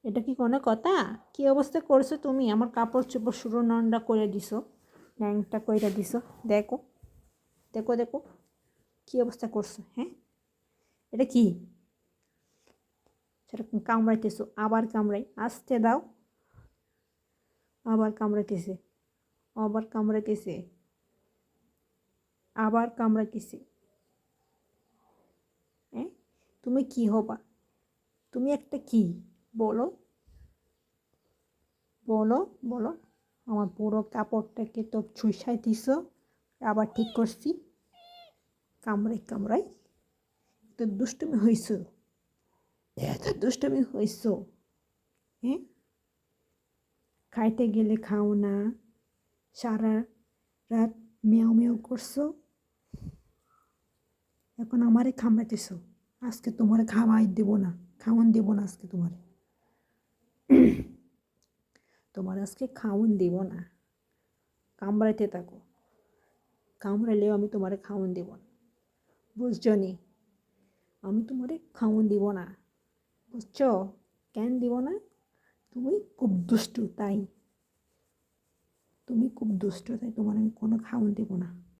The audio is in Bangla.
এটা কি কোনো কথা? কি অবস্থা করছো তুমি? আমার কাপড় চোপড় শুরু নন্ডা করে দিছো, ন্যাংটা কইরা দিছো। দেখো দেখো দেখো কি অবস্থা করছো, হ্যাঁ? এটা কি? সেরকম কামড়াইতেছো, আবার কামড়াই, আসতে দাও। আবার কামড়াইতেছে, আবার কামড়াইতেছে, আবার কামড়াইতেছে। হ্যাঁ, তুমি কি হবা? তুমি একটা কি? বলো বলো বলো। আমার পুরো কাপড়টাকে তো চুষাই দিছো, আবার ঠিক করছি। কামড়াই কামড়াই, তো দুষ্টুমি হইছো, এত দুষ্টুমি হইছো। হ্যাঁ, খাইতে গেলে খাও না, সারা রাত মেও মেও করছো, এখন আমারে কামড়াইতেছো। আজকে তোমারে খাওয়াই দেবো না, খাওয়ান দেবো না আজকে তোমারে। তোমার আজকে খাওয়ান দেব না, কামড়াইতে থাকো। কামড়াইলেও আমি তোমারে খাওয়ান দেব না, বুঝছো নি? আমি তোমারে খাওয়ান দিব না, বুঝছো? কেন দিব না? তুমি খুব দুষ্টু তাই, তুমি খুব দুষ্টু তাই তোমার আমি কোনো খাওয়ান দেব না।